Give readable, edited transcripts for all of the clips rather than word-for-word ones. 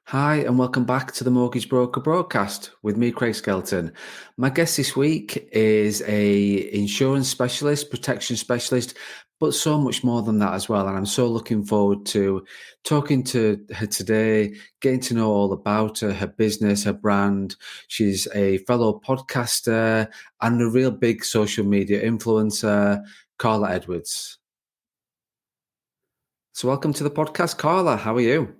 Hi, and welcome back to the Mortgage Broker broadcast with me, Craig Skelton. My guest this week is a insurance specialist, protection specialist, but so much more than that as well. And I'm so looking forward to talking to her today, getting to know all about her, her business, her brand. She's a fellow podcaster and a real big social media influencer, Carla Edwards. So welcome to the podcast, Carla. How are you?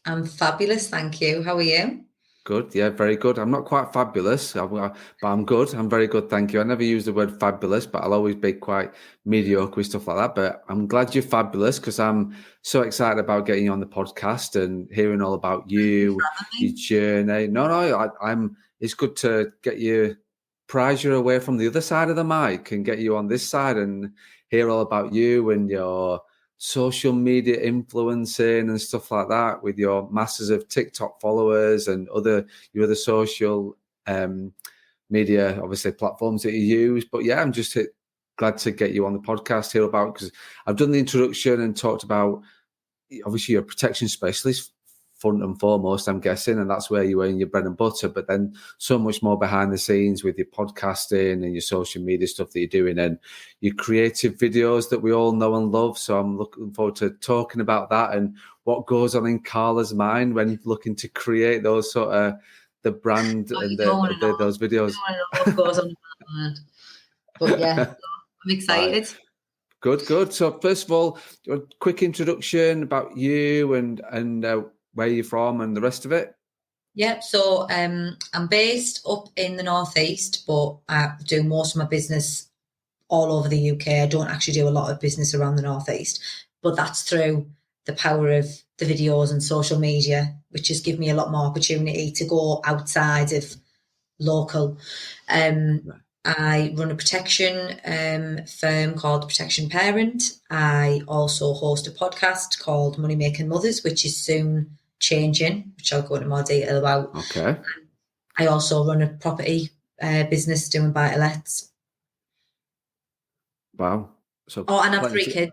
I'm fabulous, thank you. How are you? Good, yeah, very good. I'm not quite fabulous, but I'm good. I'm very good, thank you. I never use the word fabulous, but I'll always be quite mediocre with stuff like that. But I'm glad you're fabulous because I'm so excited about getting you on the podcast and hearing all about Thank you for you, having your me. journey. No, I'm. It's good to get you, prise you away from the other side of the mic and get you on this side and hear all about you and your social media influencing and stuff like that with your masses of TikTok followers and your other social media, obviously platforms that you use. But yeah, I'm just glad to get you on the podcast here about because I've done the introduction and talked about obviously you're a protection specialist front and foremost, I'm guessing, and that's where you earn your bread and butter. But then so much more behind the scenes with your podcasting and your social media stuff that you're doing and your creative videos that we all know and love. So I'm looking forward to talking about that and what goes on in Carla's mind when looking to create those sort of the brand Oh, and you don't want to know. those You videos. don't want to know what goes on in my mind. But yeah, so I'm Right. excited. Good, good. So first of all, a quick introduction about you and where you're from and the rest of it. Yeah, so I'm based up in the northeast, but I do most of my business all over the UK. I don't actually do a lot of business around the northeast, but that's through the power of the videos and social media, which has given me a lot more opportunity to go outside of local. Um, Right. I run a protection firm called Protection Parent. I also host a podcast called Money Making Mothers, which is soon changing, which I'll go into more detail about. Okay. I also run a property business doing buy-to-lets. Wow. So Oh, and I have three plenty. kids.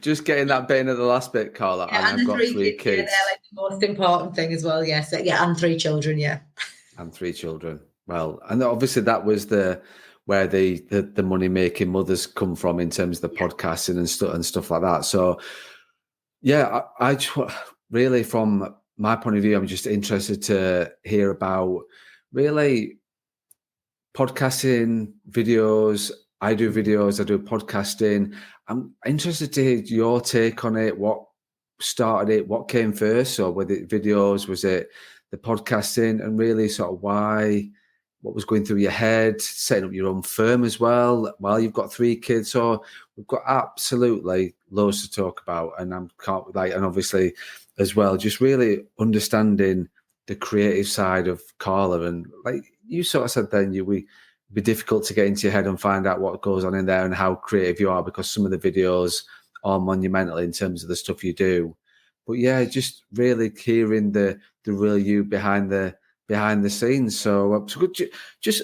Just getting that bit in at the last bit, Carla. Yeah, And and I've the got three three kids. Yeah, they're kids like the most important thing as well. Yeah, so, yeah, and three children. Yeah. and three children. Well, and obviously that was where the money making mothers come from in terms of the Yeah. podcasting and stuff like that. So yeah, really from my point of view, I'm just interested to hear about really podcasting videos. I do videos, I do podcasting. I'm interested to hear your take on it. What started it? What came first? Or were it videos? Was it the podcasting? And really sort of why, what was going through your head, setting up your own firm as well while you've got three kids. So we've got absolutely loads to talk about. And I'm can't like, and obviously as well, just really understanding the creative side of Carla and like you sort of said then we be difficult to get into your head and find out what goes on in there and how creative you are because some of the videos are monumental in terms of the stuff you do. But yeah, just really hearing the real you behind the scenes. So good. Just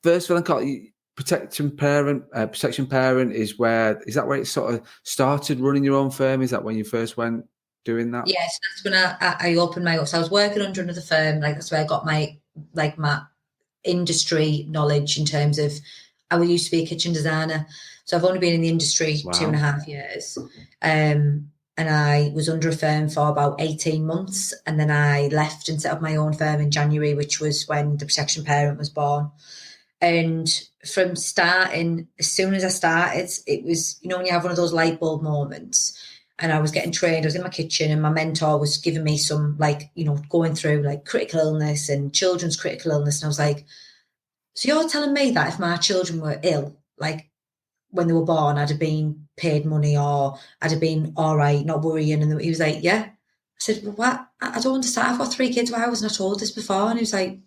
first of all, Carla, protection parent is that where it sort of started running your own firm? Is that when you first went doing that? Yes, that's when I opened my. So I was working under another firm. Like that's where I got my industry knowledge in terms of. I used to be a kitchen designer, so I've only been in the industry two and a Wow. half years. And I was under a firm for about 18 months, and then I left and set up my own firm in January, which was when the Protection Parent was born. And from starting, as soon as I started, it was, when you have one of those light bulb moments. And I was getting trained, I was in my kitchen, and my mentor was giving me some, going through like critical illness and children's critical illness. And I was like, so you're telling me that if my children were ill, like when they were born, I'd have been paid money or I'd have been all right, not worrying. And he was like, yeah. I said, well, what? I don't understand. I've got three kids. Why wasn't I told this before? And he was like,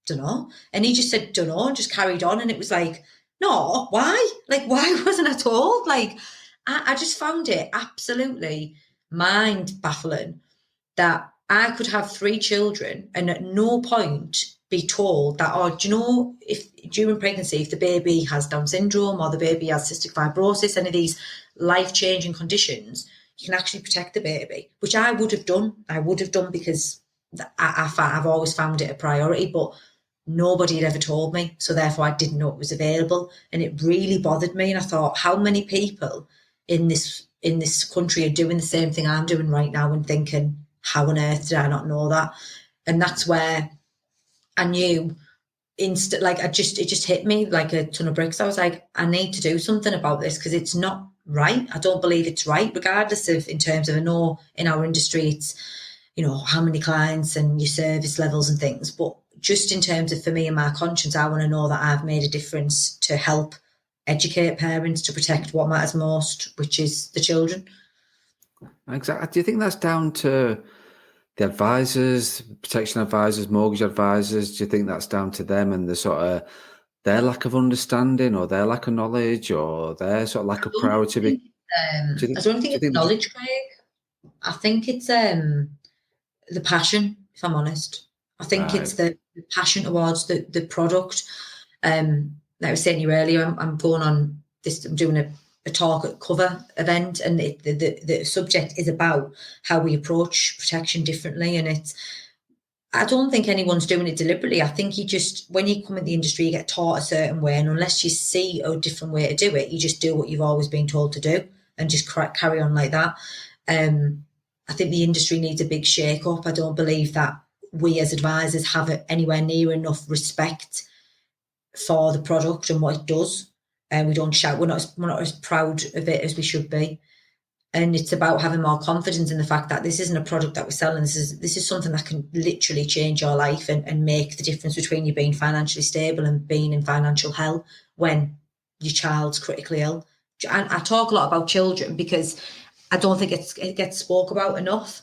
don't know. And he just said, don't know, and just carried on. And it was like, no, why? Like, why wasn't I told? Like, I just found it absolutely mind baffling that I could have three children and at no point be told that, oh, do you know, if during pregnancy, if the baby has Down syndrome or the baby has cystic fibrosis, any of these life changing conditions, you can actually protect the baby, which I would have done. I would have done because I've always found it a priority, but nobody had ever told me. So therefore I didn't know it was available. And it really bothered me. And I thought, how many people in this country are doing the same thing I'm doing right now and thinking, how on earth did I not know that? And that's where I knew it just hit me like a ton of bricks. I was like, I need to do something about this because it's not right. I don't believe it's right, regardless of, in terms of, I know in our industry it's, how many clients and your service levels and things, but just in terms of, for me and my conscience, I want to know that I've made a difference to help educate parents to protect what matters most, which is the children. Exactly. Do you think that's down to the advisors, protection advisors, mortgage advisors? Do you think that's down to them and the sort of their lack of understanding or their lack of knowledge or their sort of lack of priority? I don't think it's knowledge, Craig. I think it's the passion, if I'm honest. I think it's the passion towards the product. Like I was saying to you earlier, I'm going on this, I'm doing a talk at Cover event, and the subject is about how we approach protection differently. And I don't think anyone's doing it deliberately. I think when you come in the industry, you get taught a certain way, and unless you see a different way to do it, you just do what you've always been told to do and just carry on like that. I think the industry needs a big shake up. I don't believe that we as advisors have anywhere near enough respect for the product and what it does. And we don't shout. We're not as proud of it as we should be. And it's about having more confidence in the fact that this isn't a product that we're selling. This is something that can literally change your life and make the difference between you being financially stable and being in financial hell when your child's critically ill. And I talk a lot about children because I don't think it gets spoke about enough.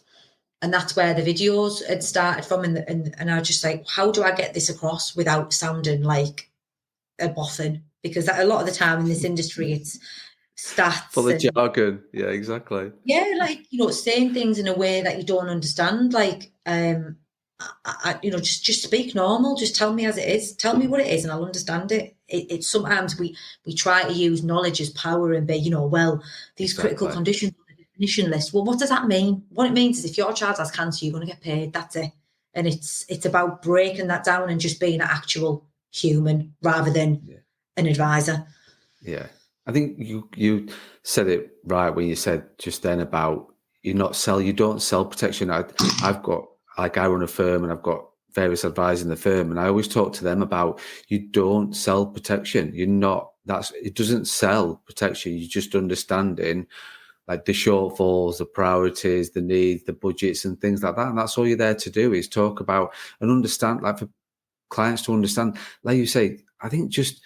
And that's where the videos had started from. And I was just like, how do I get this across without sounding like a boffin? Because a lot of the time in this industry, it's stats. Full of jargon. Yeah, exactly. Yeah, like, saying things in a way that you don't understand. Like, just speak normal. Just tell me as it is. Tell me what it is and I'll understand it. It's sometimes we try to use knowledge as power and be, these critical conditions on the definition list. Well, what does that mean? What it means is if your child has cancer, you're going to get paid. That's it. And it's about breaking that down and just being an actual human rather than an advisor. Yeah. I think you said it right when you said just then about you don't sell protection. I run a firm and I've got various advisors in the firm, and I always talk to them about you don't sell protection. It doesn't sell protection. You're just understanding like the shortfalls, the priorities, the needs, the budgets and things like that. And that's all you're there to do is talk about and understand, like for clients to understand, like you say, I think just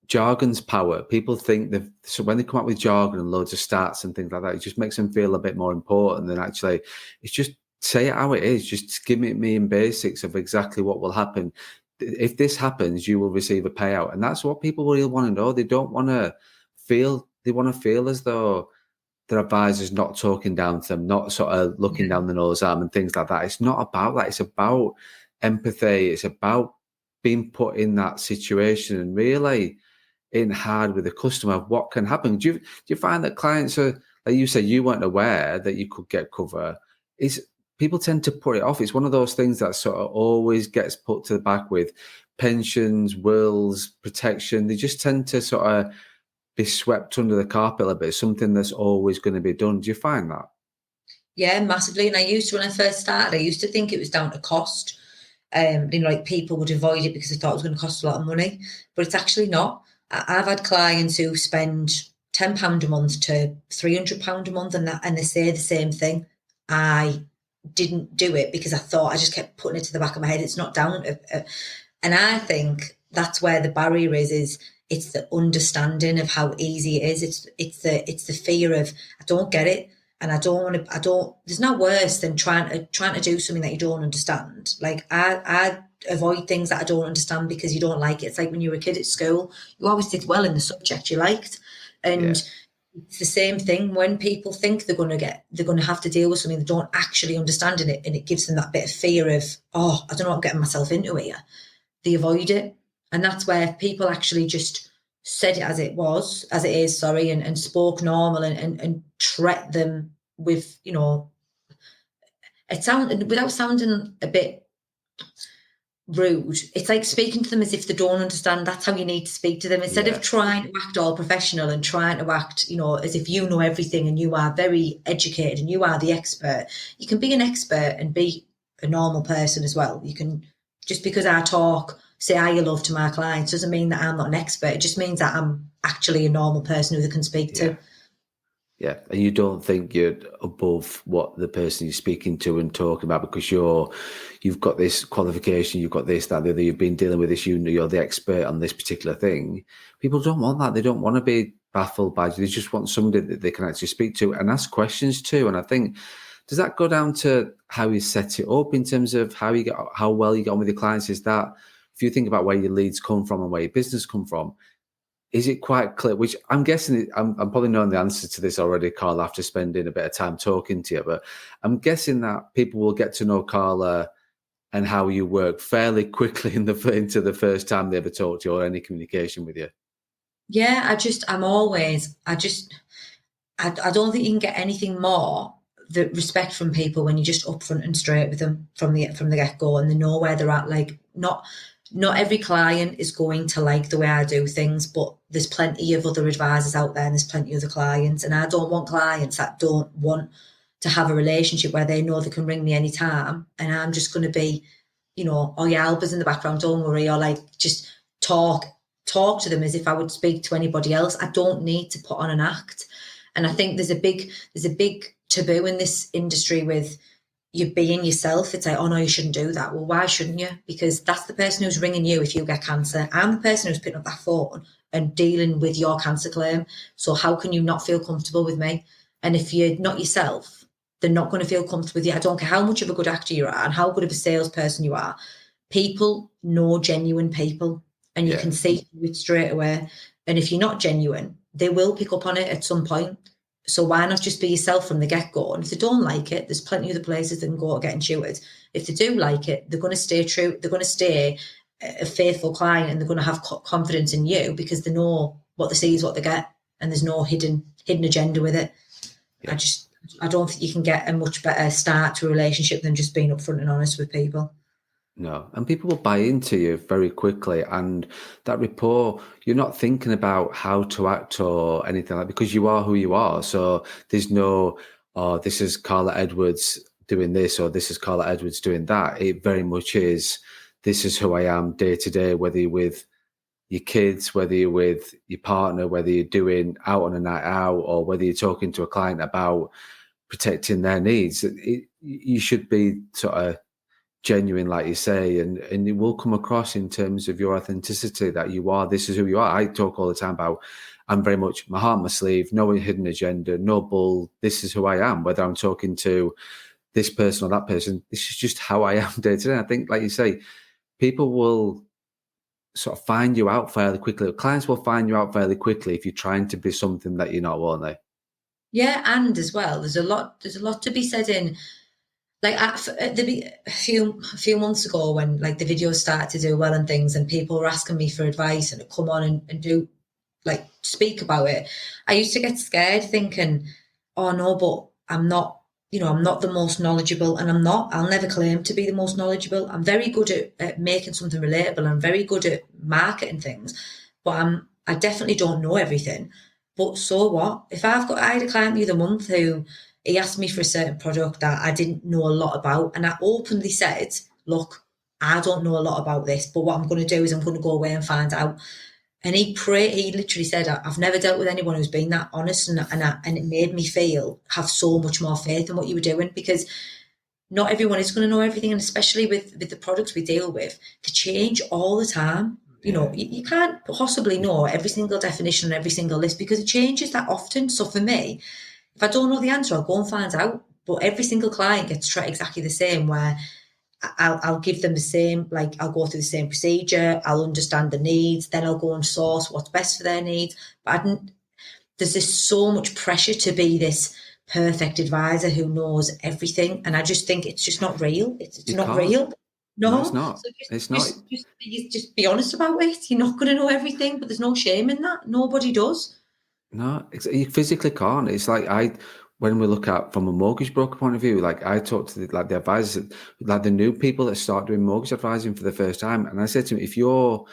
jargon's power. People think so when they come up with jargon and loads of stats and things like that, it just makes them feel a bit more important than actually it's just say it how it is. Just give me in basics of exactly what will happen. If this happens, you will receive a payout. And that's what people really want to know. They want to feel as though their advisor's not talking down to them, not sort of looking down the nose at them and things like that. It's not about that. It's about empathy. It's about being put in that situation and really in hard with the customer of what can happen. Do you find that clients are, like you said, you weren't aware that you could get cover? People tend to put it off. It's one of those things that sort of always gets put to the back with pensions, wills, protection. They just tend to sort of be swept under the carpet a little bit. Something that's always going to be done. Do you find that? Yeah, massively. And when I first started, I used to think it was down to cost. Like people would avoid it because they thought it was going to cost a lot of money, but it's actually not. I've had clients who spend £10 a month to £300 a month, and they say the same thing. I didn't do it because I thought, I just kept putting it to the back of my head. It's not down to, and I think that's where the barrier is it's the understanding of how easy it is. It's the fear of, I don't get it. And there's no worse than trying to do something that you don't understand. Like I avoid things that I don't understand because you don't like it. It's like when you were a kid at school, you always did well in the subject you liked. And it's the same thing when people think they're going to have to deal with something they don't actually understand in it. And it gives them that bit of fear of, I don't know what I'm getting myself into here. They avoid it. And that's where people actually just said it as it is, and spoke normal and treat them with, you know, without sounding a bit rude, it's like speaking to them as if they don't understand. That's how you need to speak to them, instead of trying to act all professional and trying to act, you know, as if you know everything and you are very educated and you are the expert. You can be an expert and be a normal person as well. You can, just because I say I love to my clients doesn't mean that I'm not an expert. It just means that I'm actually a normal person who they can speak to. Yeah, and you don't think you're above what the person you're speaking to and talking about because you've got this qualification, you've got this, that, the other, you've been dealing with this, you're the expert on this particular thing. People don't want that. They don't want to be baffled by you. They just want somebody that they can actually speak to and ask questions to. And I think, does that go down to how you set it up in terms of how well you get on with your clients? Is that, if you think about where your leads come from and where your business come from, is it quite clear? Which I'm guessing, I'm probably knowing the answer to this already, Carla, after spending a bit of time talking to you. But I'm guessing that people will get to know Carla and how you work fairly quickly into the first time they ever talk to you or any communication with you. Yeah, I don't think you can get anything more the respect from people when you're just upfront and straight with them from the get-go, and they know where they're at. Like, not every client is going to like the way I do things, but there's plenty of other advisors out there and there's plenty of other clients. And I don't want clients that don't want to have a relationship where they know they can ring me anytime and I'm just going to be, you know, oh yeah, Alba's in the background, don't worry, or like just talk to them as if I would speak to anybody else. I don't need to put on an act. And I think there's a big taboo in this industry with you being yourself. It's like, oh no, you shouldn't do that. Well, why shouldn't you? Because that's the person who's ringing you if you get cancer. I'm the person who's picking up that phone and dealing with your cancer claim. So how can you not feel comfortable with me? And if you're not yourself, they're not going to feel comfortable with you. I don't care how much of a good actor you are and how good of a salesperson you are. People know genuine people and you can see it straight away. And if you're not genuine, they will pick up on it at some point. So why not just be yourself from the get-go? And if they don't like it, there's plenty of other places they can go to get intuited. If they do like it, they're going to stay true. They're going to stay a faithful client and they're going to have confidence in you because they know what they see is what they get and there's no hidden agenda with it. Yeah. I don't think you can get a much better start to a relationship than just being upfront and honest with people. No, and people will buy into you very quickly, and that rapport, you're not thinking about how to act or anything like that because you are who you are. So there's no, oh, this is Carla Edwards doing this or this is Carla Edwards doing that. It very much is, this is who I am day to day, whether you're with your kids, whether you're with your partner, whether you're doing out on a night out or whether you're talking to a client about protecting their needs. You should be sort of genuine, like you say, and it will come across in terms of your authenticity that you are, this is who you are. I talk all the time about, I'm very much my heart on my sleeve, no hidden agenda, no bull, this is who I am, whether I'm talking to this person or that person, this is just how I am day to day. I think, like you say, people will sort of find you out fairly quickly. Clients will find you out fairly quickly if you're trying to be something that you're not, won't they? Yeah, and as well, there's a lot to be said in, like a few months ago when like the videos started to do well and things and people were asking me for advice and come on and do like speak about it, I used to get scared thinking, oh no, but I'm not the most knowledgeable, and I'll never claim to be the most knowledgeable. I'm very good at making something relatable. I'm very good at marketing things, but I definitely don't know everything. But so what? If I had a client the other month who he asked me for a certain product that I didn't know a lot about, and I openly said, look, I don't know a lot about this, but what I'm going to do is I'm going to go away and find out. And he literally said, I've never dealt with anyone who's been that honest, and it made me have so much more faith in what you were doing, because not everyone is going to know everything, and especially with the products we deal with, they change all the time. You know, you can't possibly know every single definition and every single list because it changes that often. So for me, if I don't know the answer, I'll go and find out. But every single client gets treated exactly the same, where I'll give them the same, like I'll go through the same procedure, I'll understand the needs, then I'll go and source what's best for their needs. But there's just so much pressure to be this perfect advisor who knows everything. And I just think it's just not real. It's not real. No, it's not. So it's not. Just be honest about it. You're not going to know everything, but there's no shame in that. Nobody does. No, you physically can't. It's like when we look at from a mortgage broker point of view, like I talk to the advisors, like the new people that start doing mortgage advising for the first time, and I said to them, if your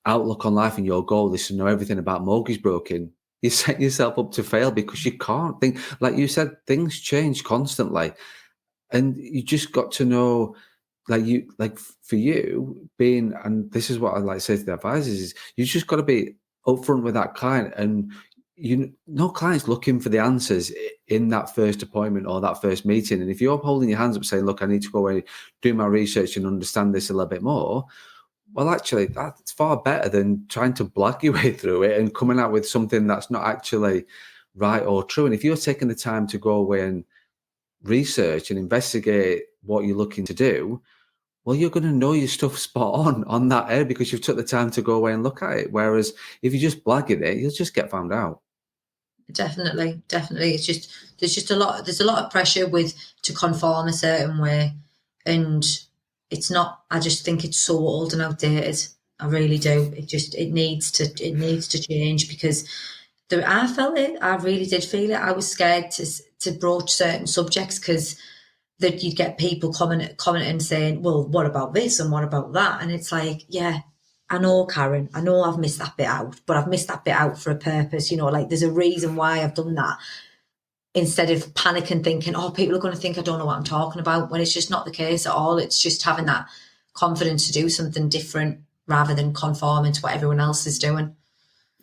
outlook on life and your goal is to know everything about mortgage broking, you set yourself up to fail, because you can't think, like you said, things change constantly, and you just got to know, like for you being, and this is what I like to say to the advisors, is you just got to be upfront with that client, and no client's looking for the answers in that first appointment or that first meeting. And if you're holding your hands up saying, look, I need to go away, do my research and understand this a little bit more, well, actually, that's far better than trying to blag your way through it and coming out with something that's not actually right or true. And if you're taking the time to go away and research and investigate what you're looking to do, well, you're going to know your stuff spot on that area, because you've took the time to go away and look at it. Whereas if you just blagging it, you'll just get found out. Definitely. It's just, there's a lot of pressure to conform a certain way, and it's not. I just think it's so old and outdated. I really do. It needs to change, because I felt it. I really did feel it. I was scared to broach certain subjects, because that you'd get people commenting saying, well, what about this and what about that? And it's like, yeah, I know, Karen, I know I've missed that bit out, but I've missed that bit out for a purpose. Like there's a reason why I've done that, instead of panicking thinking, oh, people are going to think I don't know what I'm talking about, when it's just not the case at all. It's just having that confidence to do something different rather than conforming to what everyone else is doing.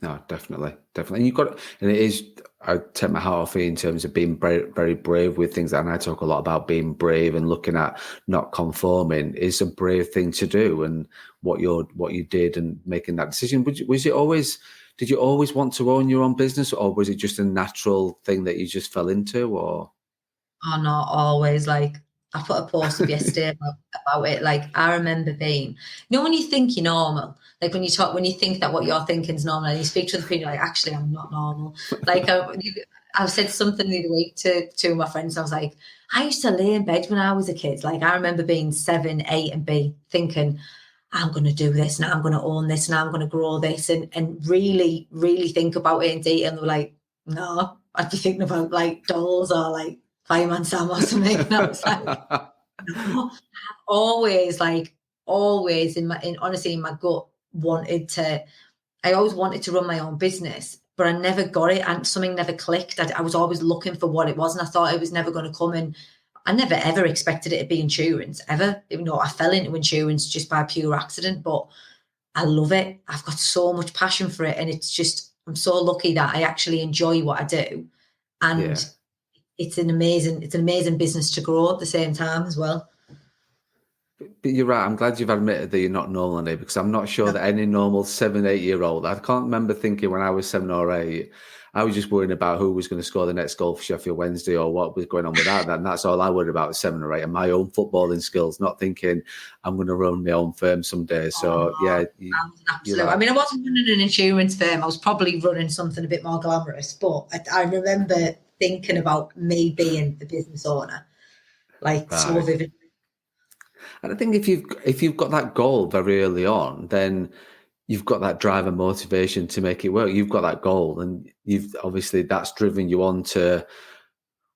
No, definitely. And and it is, I take my hat off in terms of being very brave with things. And I talk a lot about being brave and looking at not conforming is a brave thing to do. And what you did and making that decision, did you always want to own your own business, or was it just a natural thing that you just fell into? Or Oh, not always. Like, I put a post up yesterday about it. Like, I remember being, when you think you're normal, like when you think that what you're thinking is normal, and you speak to other people, like, actually, I'm not normal. Like, I said something the other week to two of my friends. I was like, I used to lay in bed when I was a kid. Like, I remember being 7, 8, and B, thinking, I'm going to do this now. I'm going to own this now. I'm going to grow this, and really, really think about it in detail. And they were like, no, I'd be thinking about like dolls or like Fireman Sam or something. And I was like, no. I've always in my gut I always wanted to run my own business, but I never got it, and something never clicked. I was always looking for what it was, and I thought it was never going to come in. I never ever expected it to be insurance, ever. I fell into insurance just by pure accident, but I love it. I've got so much passion for it, and it's just, I'm so lucky that I actually enjoy what I do, and it's an amazing business to grow at the same time as well. But you're right. I'm glad you've admitted that you're not normal, Annie, because I'm not sure that any normal 7, 8-year-old. I can't remember thinking when I was 7 or 8, I was just worrying about who was going to score the next goal for Sheffield Wednesday or what was going on with that. And that's all I worried about at 7 or 8, and my own footballing skills, not thinking I'm going to run my own firm someday. So, absolutely. I mean, I wasn't running an insurance firm. I was probably running something a bit more glamorous, but I remember thinking about me being the business owner, like so vividly. And I think if you've got that goal very early on, then you've got that drive and motivation to make it work. You've got that goal, and that's driven you on to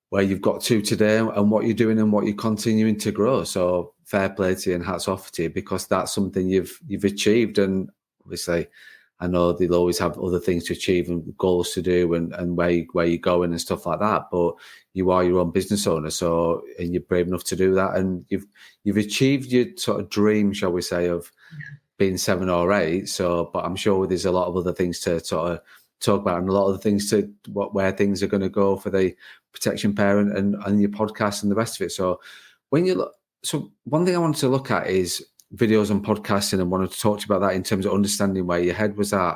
where you've got to today and what you're doing and what you're continuing to grow. So fair play to you and hats off to you, because that's something you've achieved. And obviously, I know they'll always have other things to achieve and goals to do and where you're going and stuff like that. But you are your own business owner, and you're brave enough to do that, and you've achieved your sort of dream, shall we say, of being 7 or 8. So, but I'm sure there's a lot of other things to sort of talk about, and a lot of the things where things are going to go for the Protection Parent and your podcast and the rest of it. So one thing I wanted to look at is videos and podcasting, and wanted to talk to you about that in terms of understanding where your head was at.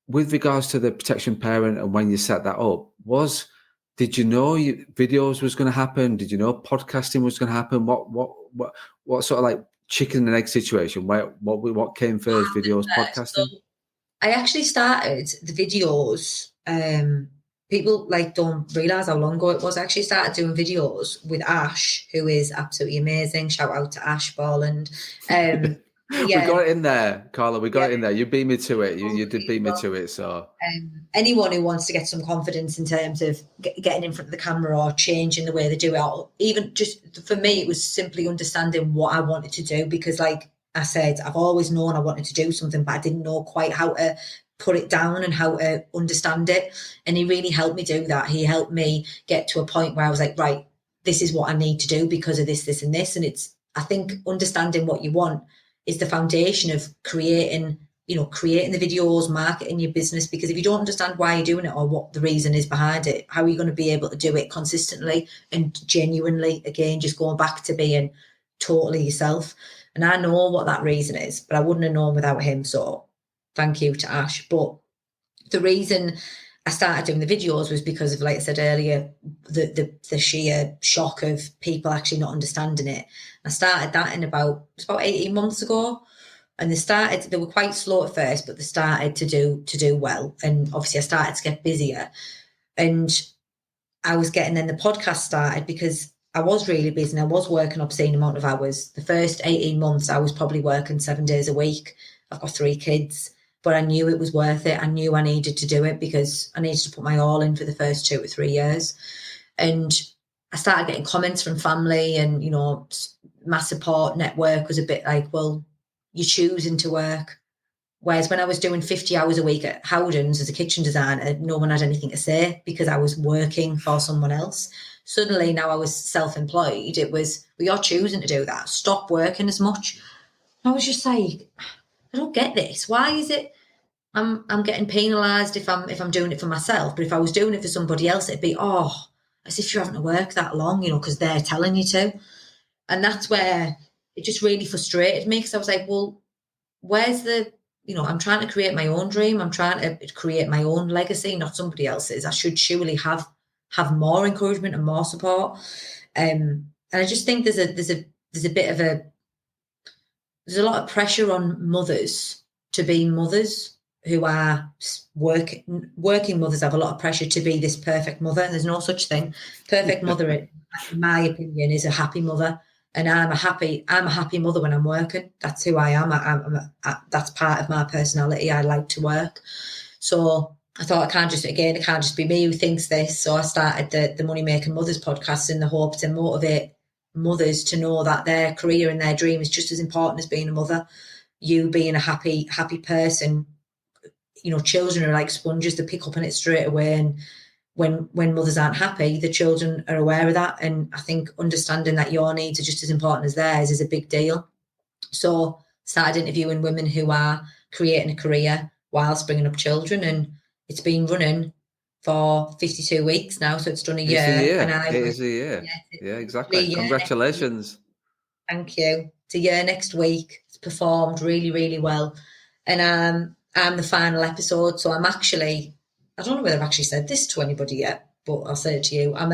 With regards to the Protection Parent and when you set that up, did you know videos was going to happen? Did you know podcasting was going to happen? What sort of like chicken and egg situation? What came first, videos, podcasting? So I actually started the videos. People don't realise how long ago it was. I actually started doing videos with Ash, who is absolutely amazing. Shout out to Ash Borland. We got it in there, Carla. We got it in there. You beat me to it. You did beat me to it. So anyone who wants to get some confidence in terms of getting in front of the camera or changing the way they do it, or even just for me, it was simply understanding what I wanted to do, because like I said, I've always known I wanted to do something, but I didn't know quite how to put it down and how to understand it. And he really helped me do that. He helped me get to a point where I was like, right, this is what I need to do because of this, this, and this. And it's, I think understanding what you want is the foundation of creating the videos, marketing your business, because if you don't understand why you're doing it or what the reason is behind it, how are you going to be able to do it consistently and genuinely? Again, just going back to being totally yourself. And I know what that reason is, but I wouldn't have known without him. So thank you to Ash. But the reason I started doing the videos was because of, like I said earlier, the sheer shock of people actually not understanding it. I started that in about 18 months ago. And they were quite slow at first, but they started to do well. And obviously I started to get busier. And I was getting, then the podcast started because I was really busy and I was working an obscene amount of hours. The first 18 months, I was probably working 7 days a week. I've got 3 kids, but I knew it was worth it. I knew I needed to do it because I needed to put my all in for the first 2 or 3 years. And I started getting comments from family, and, my support network was a bit like, well, you're choosing to work. Whereas when I was doing 50 hours a week at Howdens as a kitchen designer, no one had anything to say because I was working for someone else. Suddenly now I was self-employed. It was, well, you're choosing to do that. Stop working as much. I was just like, I don't get this. Why is it I'm getting penalised if I'm doing it for myself? But if I was doing it for somebody else, it'd be, as if you're having to work that long, because they're telling you to. And that's where it just really frustrated me, because I was like, well, where's I'm trying to create my own dream. I'm trying to create my own legacy, not somebody else's. I should surely have more encouragement and more support. And I just think there's a lot of pressure on mothers to be mothers who are working mothers. Have a lot of pressure to be this perfect mother, and there's no such thing. Perfect mother, in my opinion, is a happy mother. And I'm a happy mother when I'm working. That's who I am. That's part of my personality. I like to work. So I thought it can't just be me who thinks this. So I started the Money Making Mothers podcast in the hope to motivate mothers to know that their career and their dream is just as important as being a mother. You being a happy person, children are like sponges. They pick up on it straight away. And when mothers aren't happy, the children are aware of that. And I think understanding that your needs are just as important as theirs is a big deal. So started interviewing women who are creating a career whilst bringing up children, and it's been running for 52 weeks now. So it's done a year. It is a year. Yeah, exactly. Congratulations. Thank you. It's a year next week. It's performed really, really well. And I'm the final episode. So I'm actually, I don't know whether I've actually said this to anybody yet, but I'll say it to you. I'm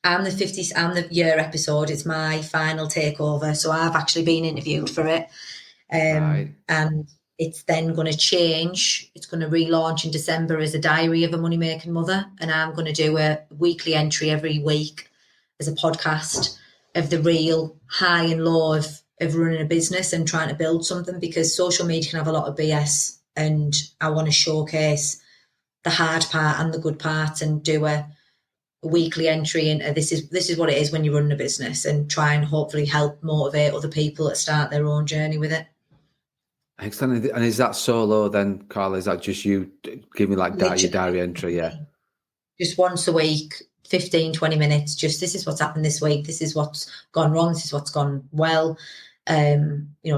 the year episode. It's my final takeover. So I've actually been interviewed for it. Right. And it's then going to change. It's going to relaunch in December as a diary of a money making mother. And I'm going to do a weekly entry every week as a podcast of the real high and low of running a business and trying to build something, because social media can have a lot of BS, and I want to showcase the hard part and the good part, and do a weekly entry into this is what it is when you're running a business, and try and hopefully help motivate other people that start their own journey with it. Excellent. And is that solo then, Carla? Is that just you giving like your diary entry? Yeah. Just once a week, 15, 20 minutes. Just, this is what's happened this week. This is what's gone wrong. This is what's gone well.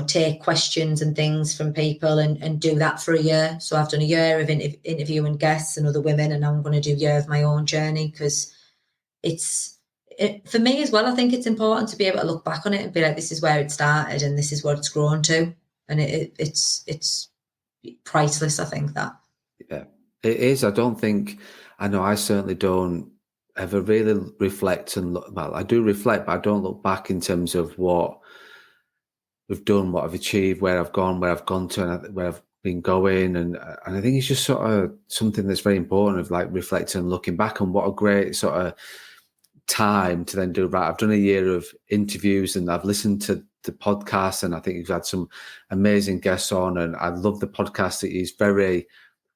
Take questions and things from people and do that for a year. So I've done a year of interviewing guests and other women, and I'm going to do a year of my own journey, because for me as well, I think it's important to be able to look back on it and be like, this is where it started and this is what it's grown to. And it's priceless, I think, that. Yeah, it is. I know I certainly don't ever really reflect and look. Well, I do reflect, but I don't look back in terms of what we've done, what I've achieved, where I've gone, where I've gone to, and where I've been going. And I think it's just sort of something that's very important, of like reflecting and looking back on what a great sort of time to then do. Right, I've done a year of interviews and I've listened to the podcast, and I think you've had some amazing guests on, and I love the podcast. It is very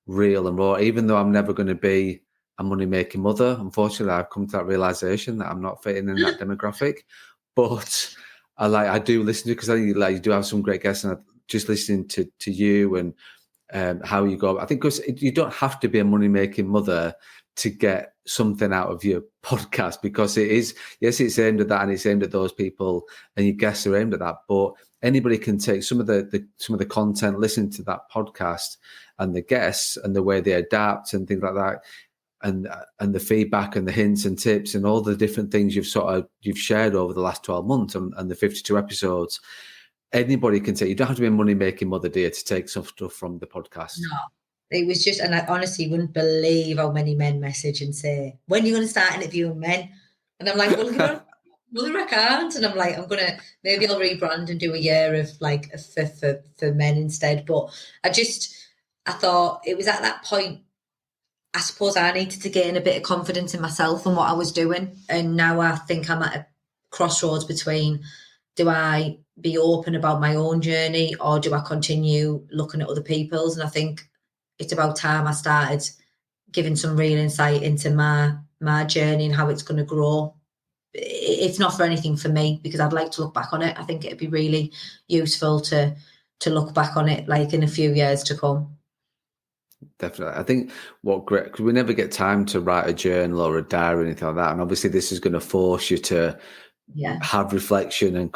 real and raw. Even though I'm never going to be a money-making mother, unfortunately, I've come to that realization that I'm not fitting in that demographic. But I do listen to, because I think you do have some great guests, and just listening to you and how you go. I think because you don't have to be a money-making mother to get something out of your podcast, because it is, yes, it's aimed at that, and it's aimed at those people, and your guests are aimed at that. But anybody can take some of the content, listen to that podcast and the guests and the way they adapt and things like that, and the feedback and the hints and tips and all the different things you've shared over the last 12 months and the 52 episodes. Anybody can take. You don't have to be a money-making mother, dear, to take some stuff from the podcast. No. It was just, and I honestly wouldn't believe how many men message and say, when are you going to start interviewing men? And I'm like, well, I can't. And I'm like, maybe I'll rebrand and do a year of like for men instead. But I thought it was at that point, I suppose I needed to gain a bit of confidence in myself and what I was doing. And now I think I'm at a crossroads between, do I be open about my own journey, or do I continue looking at other people's? And I think it's about time I started giving some real insight into my journey and how it's going to grow. It's not for anything for me, because I'd like to look back on it. I think it'd be really useful to look back on it like in a few years to come. Definitely. I think because we never get time to write a journal or a diary or anything like that. And obviously this is going to force you to have reflection and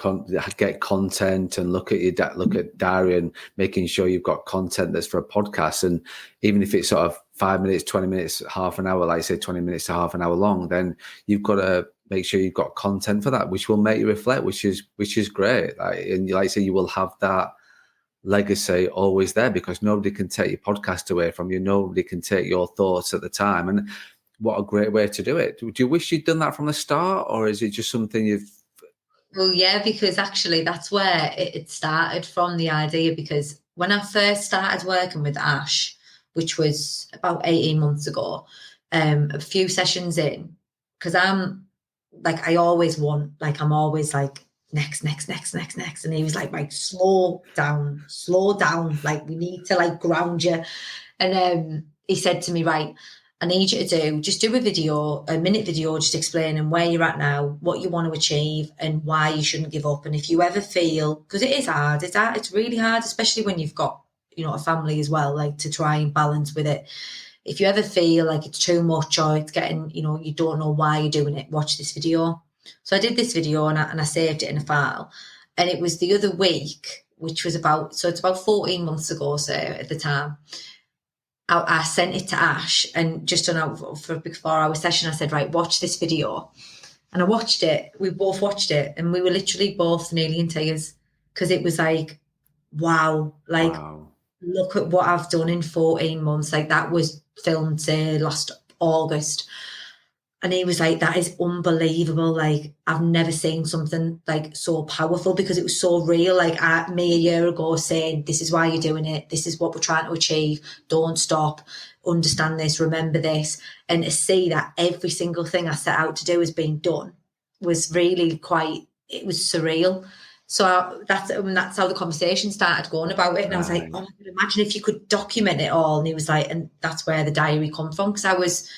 get content and look at diary and making sure you've got content that's for a podcast. And even if it's sort of 5 minutes, 20 minutes, half an hour, like I say, 20 minutes to half an hour long, then you've got to make sure you've got content for that, which will make you reflect, which is great. And like I say, you will have that legacy always there, because nobody can take your podcast away from you. Nobody can take your thoughts at the time. And what a great way to do it. Do you wish you'd done that from the start, or is it just something you've... Well, yeah, because actually that's where it started from, the idea, because when I first started working with Ash, which was about 18 months ago, a few sessions in, because I'm like, I always want, like, I'm always like, next. And he was like, right, slow down. Like, we need to like ground you. And he said to me, right, I need you to do a minute video, just explaining where you're at now, what you want to achieve, and why you shouldn't give up. And if you ever feel, because it is hard, it's really hard, especially when you've got, a family as well, like to try and balance with it. If you ever feel like it's too much, or it's getting, you don't know why you're doing it, watch this video. So I did this video and I saved it in a file. And it was the other week, which was it's about 14 months ago, so at the time. I sent it to Ash, and just for a 4-hour session, I said, right, watch this video. And I watched it. We both watched it, and we were literally both nearly in tears, because it was like, wow. Look at what I've done in 14 months. Like, that was filmed, say, last August. And he was like, that is unbelievable. Like, I've never seen something like so powerful, because it was so real. Like, me a year ago saying, this is why you're doing it. This is what we're trying to achieve. Don't stop. Understand this. Remember this. And to see that every single thing I set out to do has been done was really it was surreal. So that's how the conversation started going about it. And I was like, oh, imagine if you could document it all. And he was like, and that's where the diary come from. Because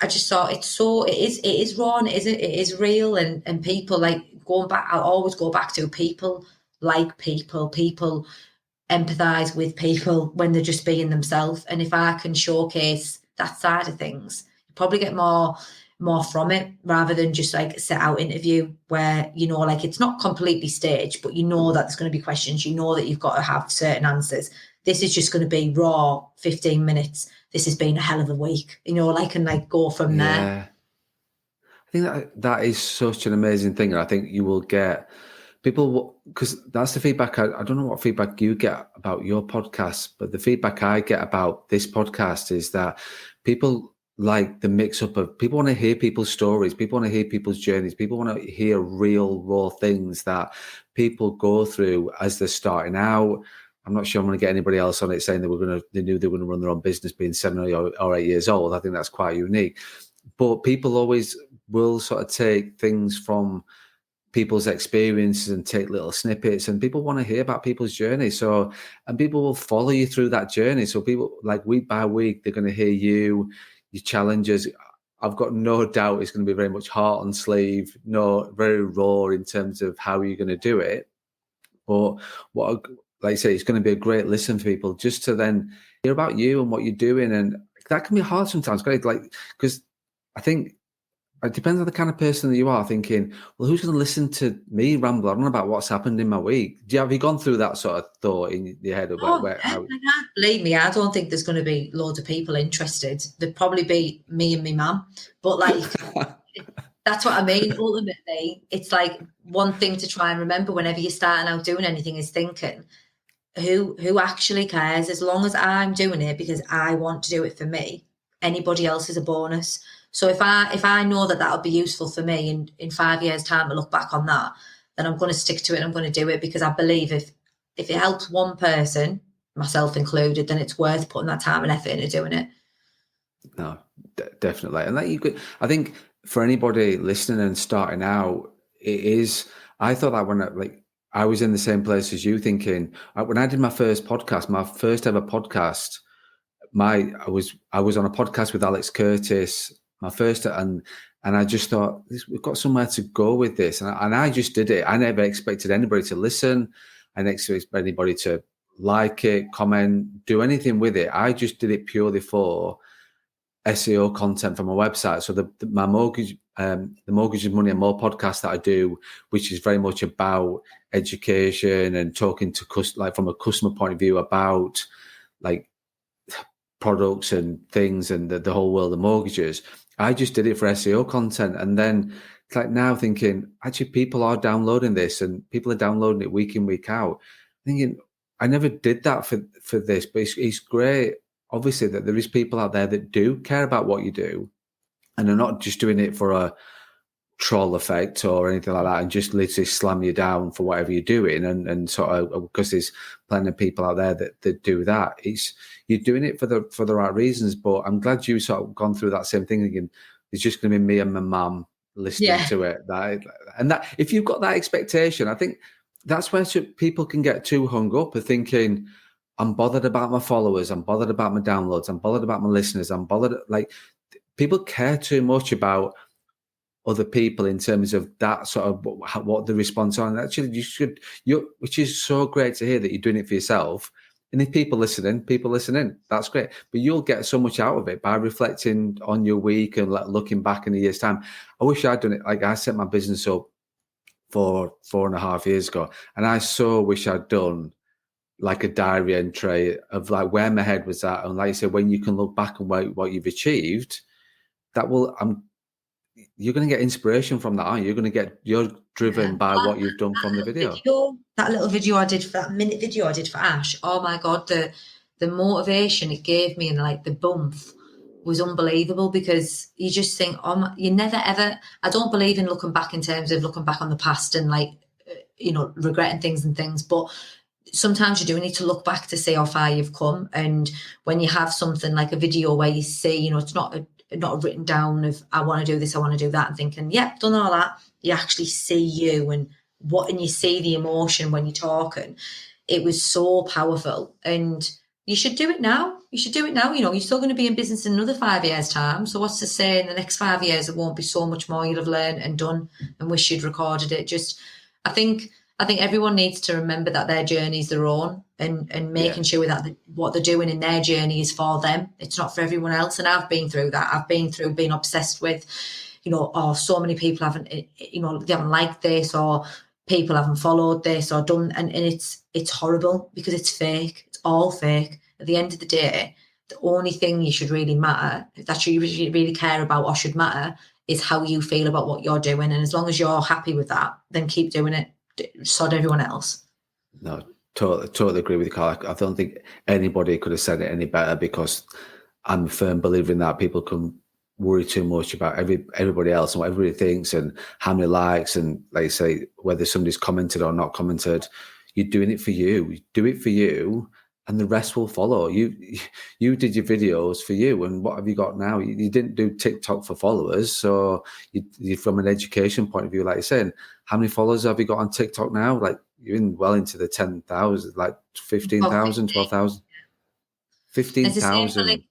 I just thought it is raw, and it is real, and people, like, going back, I'll always go back to people empathize with people when they're just being themselves. And if I can showcase that side of things, you probably get more from it, rather than just like set out interview where, like, it's not completely staged, but that there's going to be questions, that you've got to have certain answers. This is just going to be raw, 15 minutes. This has been a hell of a week, and go from there. I think that is such an amazing thing. And I think you will get people, because that's the feedback. I don't know what feedback you get about your podcast, but the feedback I get about this podcast is that people like the mix up of, people want to hear people's stories. People want to hear people's journeys. People want to hear real, raw things that people go through as they're starting out. I'm not sure I'm going to get anybody else on it saying that they knew they were going to run their own business being 7 or 8 years old. I think that's quite unique. But people always will sort of take things from people's experiences and take little snippets, and people want to hear about people's journey. So, and people will follow you through that journey. So people, like, week by week, they're going to hear you, your challenges. I've got no doubt it's going to be very much heart on sleeve, very raw in terms of how you're going to do it. But like I say, it's going to be a great listen for people just to then hear about you and what you're doing. And that can be hard sometimes, because I think it depends on the kind of person that you are, thinking, well, who's going to listen to me ramble on about what's happened in my week? Have you gone through that sort of thought in your head? Believe me, I don't think there's going to be loads of people interested. There'd probably be me and my mum. But like, that's what I mean. Ultimately, it's like one thing to try and remember whenever you're starting out doing anything is thinking, who actually cares? As long as I'm doing it because I want to do it for me, anybody else is a bonus. So if I know that that'll be useful for me in 5 years' time to look back on that, then I'm going to stick to it and I'm going to do it, because I believe if it helps one person, myself included, then it's worth putting that time and effort into doing it. No, definitely. And I think for anybody listening and starting out, it is, I thought that when I was in the same place as you, thinking, when I did my first podcast, my first ever podcast, I was on a podcast with Alex Curtis, my first, and I just thought, we've got somewhere to go with this. And I just did it. I never expected anybody to listen. I never expected anybody to like it, comment, do anything with it. I just did it purely for SEO content for my website. So my mortgage, the Mortgage is Money and More podcast that I do, which is very much about education and talking to from a customer point of view about like products and things and the whole world of mortgages. I just did it for SEO content. And then like now thinking, actually people are downloading this and people are downloading it week in, week out. Thinking, I never did that for this, but it's great, obviously, that there is people out there that do care about what you do and are not just doing it for a troll effect or anything like that and just literally slam you down for whatever you're doing. And sort of, because there's plenty of people out there that do that. You're doing it for the right reasons. But I'm glad you sort of gone through that same thing again. It's just going to be me and my mum listening to it. That if you've got that expectation, I think that's where people can get too hung up of thinking, I'm bothered about my followers, I'm bothered about my downloads, I'm bothered about my listeners, I'm bothered. Like, people care too much about other people in terms of that sort of what the response on. Actually, which is so great to hear that you're doing it for yourself. And if people listening, that's great. But you'll get so much out of it by reflecting on your week and looking back in a year's time. I wish I'd done it. Like, I set my business up 4.5 years ago, and I so wish I'd done like a diary entry of like where my head was at. And like you said, when you can look back and what you've achieved, you're going to get inspiration from that, aren't you? You're driven by what you've done from the video. That little video I did, for that minute video I did for Ash, oh my God, the motivation it gave me and like the bump was unbelievable, because you just think, you never ever, I don't believe in looking back in terms of looking back on the past and like, regretting things, but sometimes you do need to look back to see how far you've come. And when you have something like a video where you see, it's not written down of, I want to do this, I want to do that, and thinking, yeah, done all that. You actually see you and you see the emotion when you're talking. It was so powerful, and you should do it now. You're still going to be in business in another 5 years' time. So what's to say in the next 5 years it won't be so much more you'd have learned and done and wish you'd recorded it? I think everyone needs to remember that their journey is their own, and making sure that what they're doing in their journey is for them. It's not for everyone else. And I've been through that. I've been through being obsessed with, so many people haven't, they haven't liked this, or people haven't followed this or done. And it's horrible, because it's fake. It's all fake. At the end of the day, the only thing you should really really care about or should matter is how you feel about what you're doing. And as long as you're happy with that, then keep doing it. Sod everyone else. No, totally agree with you, Carl. I don't think anybody could have said it any better, because I'm a firm believer in that. People can worry too much about everybody else and what everybody thinks and how many likes, and like I say, whether somebody's commented or not commented. You're doing it for you. You do it for you, and the rest will follow. You did your videos for you, and what have you got now? You didn't do TikTok for followers, so you from an education point of view, like you're saying, how many followers have you got on TikTok now? Like you're well into the 10,000, like 15,000, 12,000, 15,000.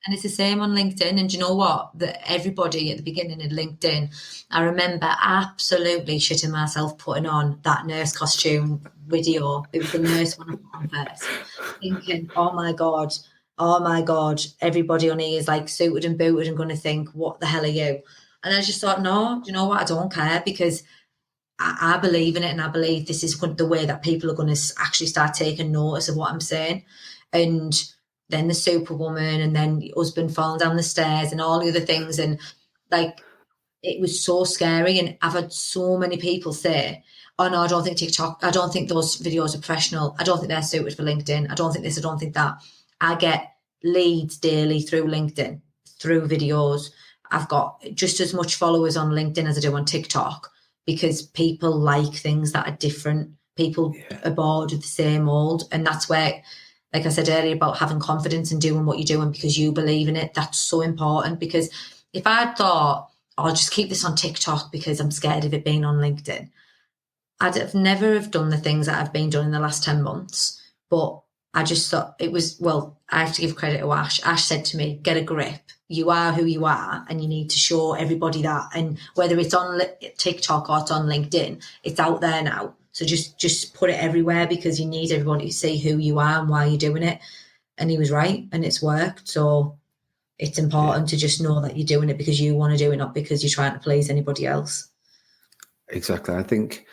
And it's the same on LinkedIn. And do you know what? That everybody at the beginning of LinkedIn, I remember absolutely shitting myself putting on that nurse costume video. It was the nurse one I put on first. Thinking, oh my God, everybody on here is like suited and booted and going to think, what the hell are you? And I just thought, no, do you know what? I don't care, because I believe in it, and I believe this is the way that people are going to actually start taking notice of what I'm saying. And then the Superwoman, and then husband falling down the stairs and all the other things. And like, it was so scary. And I've had so many people say, oh no, I don't think TikTok, I don't think those videos are professional. I don't think they're suited for LinkedIn. I don't think this, I don't think that. I get leads daily through LinkedIn, through videos. I've got just as much followers on LinkedIn as I do on TikTok, because people like things that are different. People are bored of the same old. And that's where, like I said earlier, about having confidence in doing what you're doing because you believe in it. That's so important, because if I thought, I'll just keep this on TikTok because I'm scared of it being on LinkedIn, I'd have never have done the things that I've been doing in the last 10 months. But I just thought it was, well, I have to give credit to Ash. Ash said to me, get a grip. You are who you are, and you need to show everybody that. And whether it's on TikTok or it's on LinkedIn, it's out there now. So just put it everywhere, because you need everybody to see who you are and why you're doing it. And he was right, and it's worked. So it's important to just know that you're doing it because you want to do it, not because you're trying to please anybody else. Exactly. I think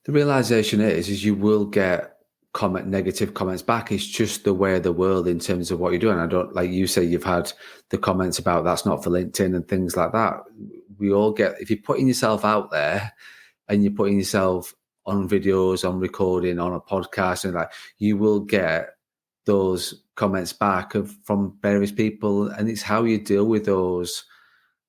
the realization is you will get negative comments back. It's just the way of the world in terms of what you're doing. I don't, like you say, you've had the comments about that's not for LinkedIn and things like that. We all get, if you're putting yourself out there and you're putting yourself on videos, on recording, on a podcast, and like, you will get those comments back from various people, and it's how you deal with those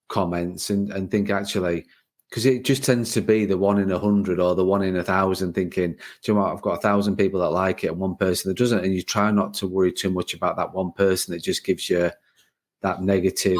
comments and think, actually, because it just tends to be the 1 in 100 or the 1 in 1,000 thinking, do you know what, I've got 1,000 people that like it and one person that doesn't, and you try not to worry too much about that one person that just gives you that negative.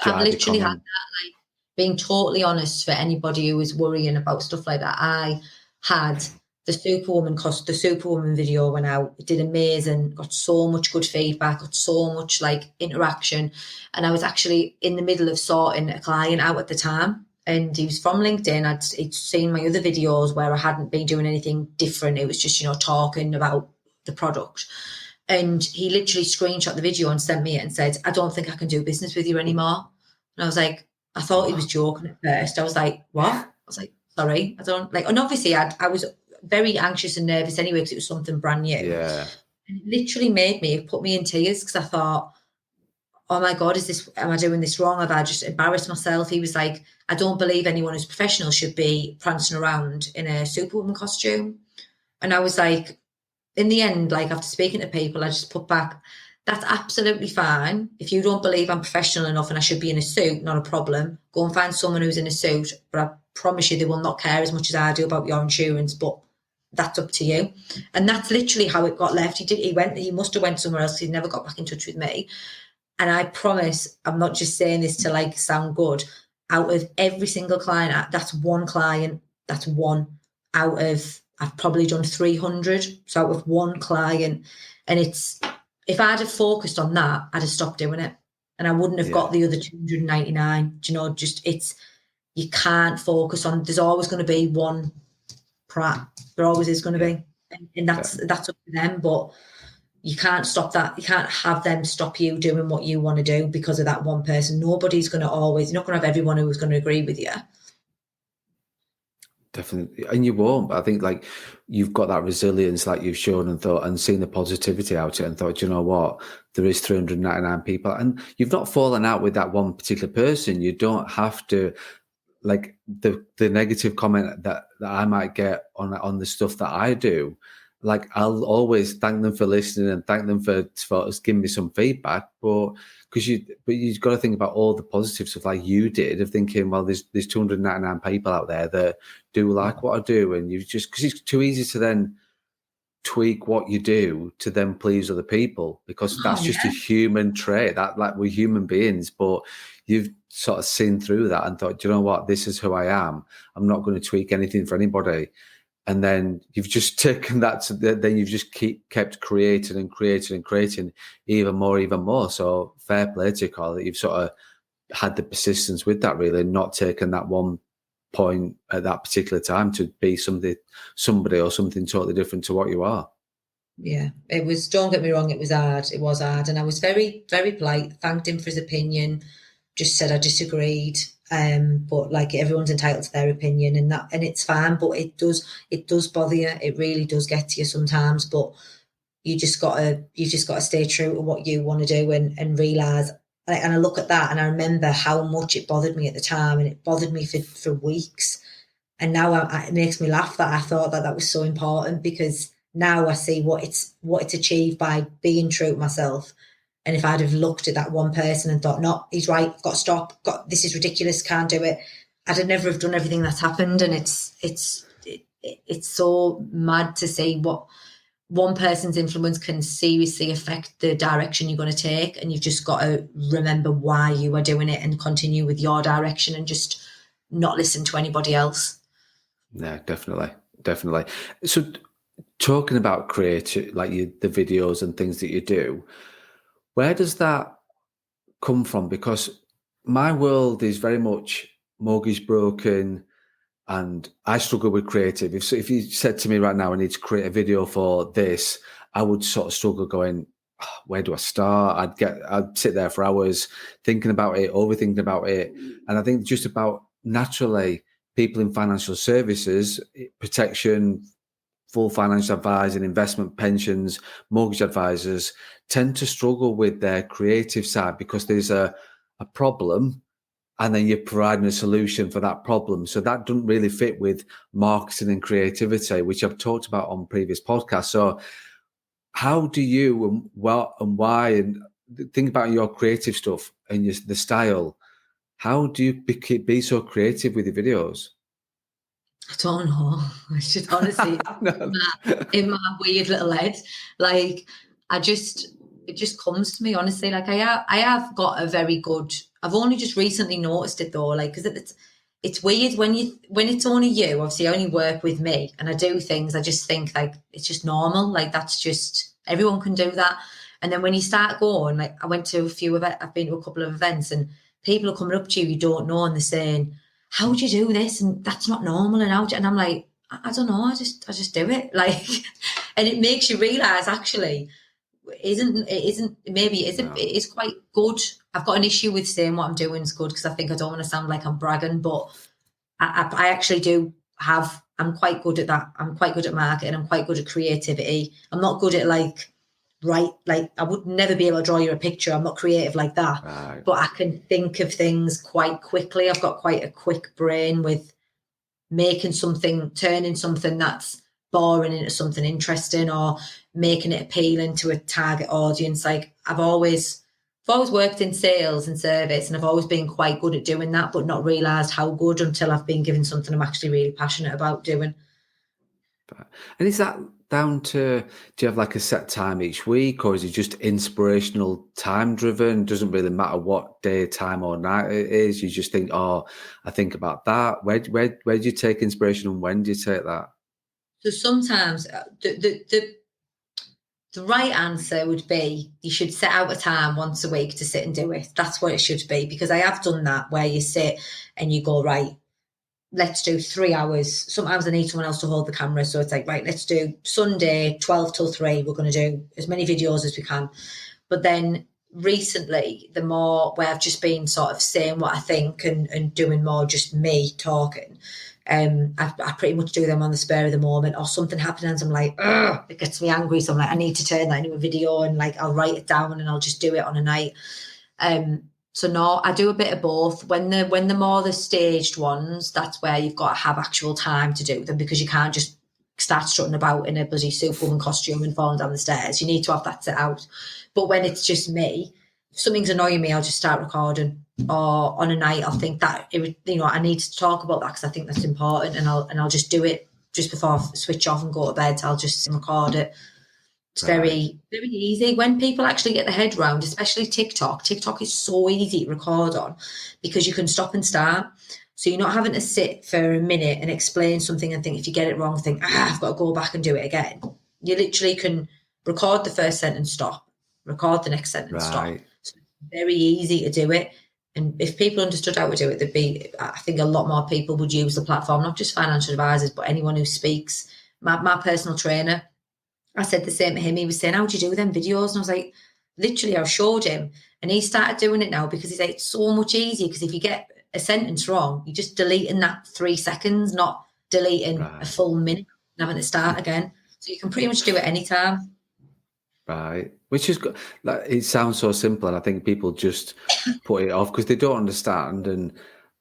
I've literally had that, like, being totally honest, for anybody who was worrying about stuff like that. I had the Superwoman video went out. It did amazing. Got so much good feedback. Got so much like interaction. And I was actually in the middle of sorting a client out at the time. And he was from LinkedIn. He'd seen my other videos where I hadn't been doing anything different. It was just, talking about the product. And he literally screenshot the video and sent me it and said, I don't think I can do business with you anymore. And I was like, I thought he was joking at first. I was like, what? I was like, sorry, I don't like, and obviously I was very anxious and nervous anyway, because it was something brand new. Yeah. And it literally put me in tears, because I thought, oh my God, am I doing this wrong? Have I just embarrassed myself? He was like, I don't believe anyone who's professional should be prancing around in a Superwoman costume. And I was like, in the end, like, after speaking to people, I just put back, that's absolutely fine. If you don't believe I'm professional enough and I should be in a suit, not a problem. Go and find someone who's in a suit. But I promise you, they will not care as much as I do about your insurance, but that's up to you. And that's literally how it got left. He must have went somewhere else. He never got back in touch with me. And I promise, I'm not just saying this to like sound good. Out of every single client, that's one client. That's one out of, I've probably done 300. So out of one client. And if I'd have focused on that, I'd have stopped doing it. And I wouldn't have got the other 299. You can't focus on, there's always going to be one prat. There always is going to be. And that's up to them. But you can't stop that. You can't have them stop you doing what you want to do because of that one person. Nobody's going to always, you're not going to have everyone who's going to agree with you. Definitely. And you won't. But I think like you've got that resilience like you've shown and seen the positivity out of it and thought, you know what, there is 399 people and you've not fallen out with that one particular person. You don't have to, like the negative comment that I might get on the stuff that I do. Like I'll always thank them for listening and thank them for giving me some feedback, but you've got to think about all the positive stuff like you did of thinking, well, there's 299 people out there that do like what I do, and you just, because it's too easy to then tweak what you do to then please other people, because that's just a human trait. That, like, we're human beings, but you've sort of seen through that and thought, you know what, this is who I am. I'm not going to tweak anything for anybody. And then you've just taken that to then you've just kept creating and creating and creating even more. So fair play to you, Carl, that you've sort of had the persistence with that, really, not taken that one point at that particular time to be somebody or something totally different to what you are. Yeah, it was, don't get me wrong, it was hard. It was hard. And I was very, very polite, thanked him for his opinion, just said I disagreed. But like, everyone's entitled to their opinion, and it's fine, but it does bother you. It really does get to you sometimes, but you just gotta stay true to what you want to do and realise. And I look at that and I remember how much it bothered me at the time, and it bothered me for weeks. And now it makes me laugh that I thought that was so important, because now I see what it's achieved by being true to myself. And if I'd have looked at that one person and thought, no, he's right, I've got to stop, this is ridiculous, can't do it, I'd have never have done everything that's happened. And it's so mad to see what one person's influence can seriously affect the direction you're going to take. And you've just got to remember why you are doing it and continue with your direction and just not listen to anybody else. Yeah, definitely. So talking about creative, like the videos and things that you do, where does that come from? Because my world is very much mortgage broken, and I struggle with creative. If you said to me right now, I need to create a video for this, I would sort of struggle going, oh, where do I start? I'd sit there for hours thinking about it, overthinking about it. And I think just about naturally, people in financial services, protection, full financial advising, investment, pensions, mortgage advisors tend to struggle with their creative side, because there's a problem, and then you're providing a solution for that problem. So that doesn't really fit with marketing and creativity, which I've talked about on previous podcasts. So how do you and why, and think about your creative stuff and the style, how do you be so creative with your videos? I don't know. I should honestly, in my weird little head, like, it just comes to me, honestly. Like, I have got a very good, I've only just recently noticed it though, like, because it's weird when it's only you. Obviously I only work with me and I do things, I just think like it's just normal, like that's just, everyone can do that. And then when you start going, like, I've been to a couple of events, and people are coming up to you don't know, and they're saying, how would you do this? And that's not normal. And I'm like, I don't know, I just do it. Like, and it makes you realise, actually, it is quite good. I've got an issue with saying what I'm doing is good, because I think I don't want to sound like I'm bragging, but I actually do have, I'm quite good at that. I'm quite good at marketing. I'm quite good at creativity. I'm not good at like I would never be able to draw you a picture. I'm not creative like that, right. But I can think of things quite quickly. I've got quite a quick brain with turning something that's boring into something interesting, or making it appealing to a target audience. Like, I've always worked in sales and service, and I've always been quite good at doing that, but not realised how good until I've been given something I'm actually really passionate about doing. And is that down to, do you have like a set time each week, or is it just inspirational, time driven? Doesn't really matter what day, time or night it is. You just think, oh, I think about that. Where do you take inspiration, and when do you take that? So sometimes the right answer would be, you should set out a time once a week to sit and do it. That's what it should be, because I have done that, where you sit and you go, right, let's do 3 hours. Sometimes I need someone else to hold the camera. So it's like, right, let's do Sunday, 12 till 3. We're going to do as many videos as we can. But then recently, the more where I've just been sort of saying what I think and doing more just me talking, I pretty much do them on the spur of the moment, or something happens and I'm like, ugh, it gets me angry. So I'm like, I need to turn that into a video, and like, I'll write it down and I'll just do it on a night. So no, I do a bit of both. When the more the staged ones, that's where you've got to have actual time to do them, because you can't just start strutting about in a bloody Superwoman costume and falling down the stairs. You need to have that set out. But when it's just me, if something's annoying me, I'll just start recording. Or on a night, I'll think that I need to talk about that because I think that's important, and I'll just do it just before I switch off and go to bed, I'll just record it. It's Right. very, very easy. When people actually get their head round, especially TikTok is so easy to record on because you can stop and start. So you're not having to sit for a minute and explain something and think, if you get it wrong, think, I've got to go back and do it again. You literally can record the first sentence, stop, record the next sentence, stop. Right. So it's very easy to do it. And if people understood how to do it, I think a lot more people would use the platform, not just financial advisors, but anyone who speaks. My personal trainer, I said the same to him. He was saying, how do you do them videos? And I was like, literally, I showed him. And he started doing it now because he's like, it's so much easier, because if you get a sentence wrong, you're just deleting that 3 seconds, not deleting a full minute and having to start again. So you can pretty much do it anytime. Right. Which is good. Like, it sounds so simple, and I think people just put it off because they don't understand. And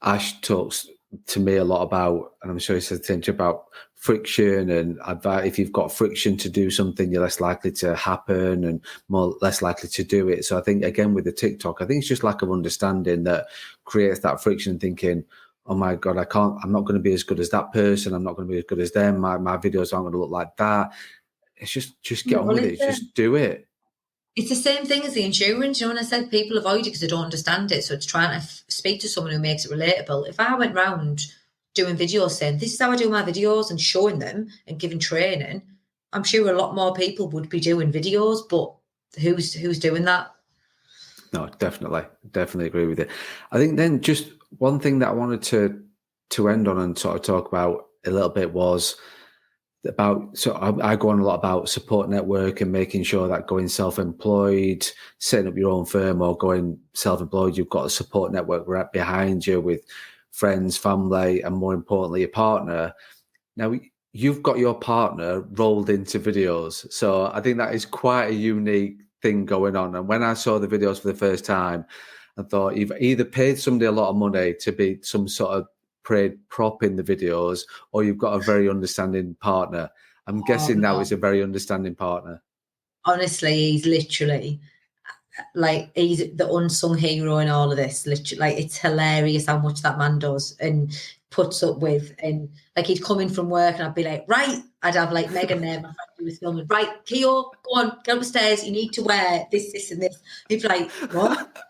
Ash talks to me a lot about, and I'm sure he says things about friction and advice. If you've got friction to do something, you're less likely to happen and less likely to do it. So I think, again, with the TikTok, I think it's just lack of understanding that creates that friction, thinking, oh my God, I'm not going to be as good as that person. I'm not going to be as good as them. My videos aren't going to look like that. It's just get on with it. Just do it. It's the same thing as the insurance. You know, when I said people avoid it because they don't understand it. So it's trying to speak to someone who makes it relatable. If I went round doing videos saying, this is how I do my videos, and showing them and giving training, I'm sure a lot more people would be doing videos, but who's doing that? No, definitely agree with it. I think then just one thing that I wanted to end on and sort of talk about a little bit was about, so I go on a lot about support network and making sure that going self-employed, setting up your own firm, or going self-employed, you've got a support network right behind you with friends, family, and more importantly, a partner. Now, you've got your partner rolled into videos. So I think that is quite a unique thing going on. And when I saw the videos for the first time, I thought you've either paid somebody a lot of money to be some sort of prop in the videos, or you've got a very understanding partner. I'm guessing now is a very understanding partner. Honestly, he's literally like, he's the unsung hero in all of this. Literally, like, it's hilarious how much that man does and puts up with. And like, he'd come in from work and I'd be like, right, I'd have like Megan there, my friend who was filming, right, Keo, go on, get upstairs, you need to wear this and this. He'd be like, what?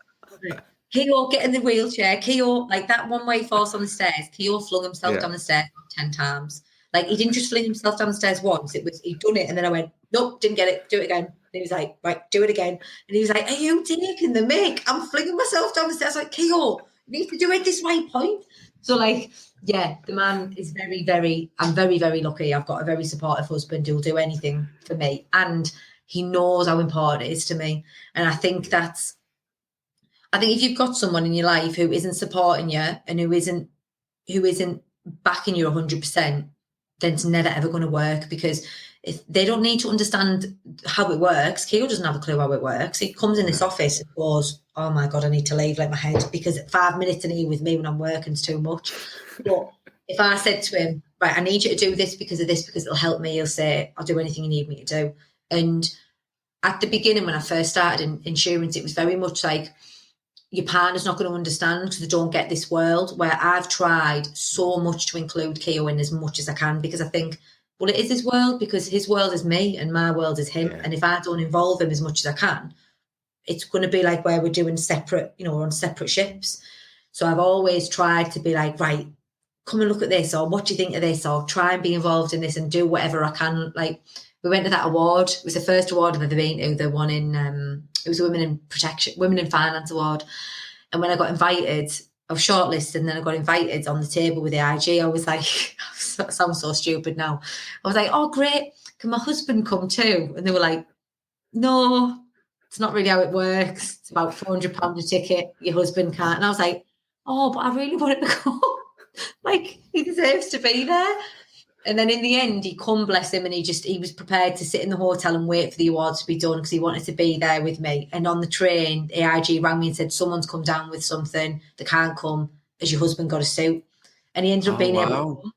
Keo, get in the wheelchair. Keo, like that one way he falls on the stairs. Keo flung himself down the stairs 10 times. Like, he didn't just fling himself down the stairs once. He'd done it, and then I went, nope, didn't get it. Do it again. And he was like, right, do it again. And he was like, are you taking the mick? I'm flinging myself down the stairs. Like, Keo, you need to do it this way, point. So, like, yeah, the man is very, very, I'm very, very lucky. I've got a very supportive husband who'll do anything for me. And he knows how important it is to me. And I think if you've got someone in your life who isn't supporting you and who isn't backing you 100%, then it's never ever going to work, because if they don't need to understand how it works. Keo doesn't have a clue how it works. He comes in this office and goes, oh my God, I need to leave, like, my head, because 5 minutes in here with me when I'm working is too much. But if I said to him, right, I need you to do this because of this, because it'll help me, he'll say, I'll do anything you need me to do. And at the beginning, when I first started in insurance, it was very much like, your partner's not going to understand because they don't get this world, where I've tried so much to include Keo in as much as I can, because I think, well, it is his world, because his world is me and my world is him. Yeah. And if I don't involve him as much as I can, it's going to be like where we're doing separate, we're on separate ships. So I've always tried to be like, right, come and look at this, or what do you think of this, or try and be involved in this and do whatever I can. Like, we went to that award. It was the first award I've ever been to, the one in, it was a Women in Finance award. And when I got invited, I was shortlisted, and then I got invited on the table with the IG. I was like, I sound so stupid now. I was like, oh, great. Can my husband come too? And they were like, no, it's not really how it works. It's about £400 a ticket. Your husband can't. And I was like, oh, but I really wanted to go. Like, he deserves to be there. And then in the end, he come, bless him, and he was prepared to sit in the hotel and wait for the awards to be done, because he wanted to be there with me. And on the train, AIG rang me and said, someone's come down with something, they can't come. Has your husband got a suit? And he ended up being able to come.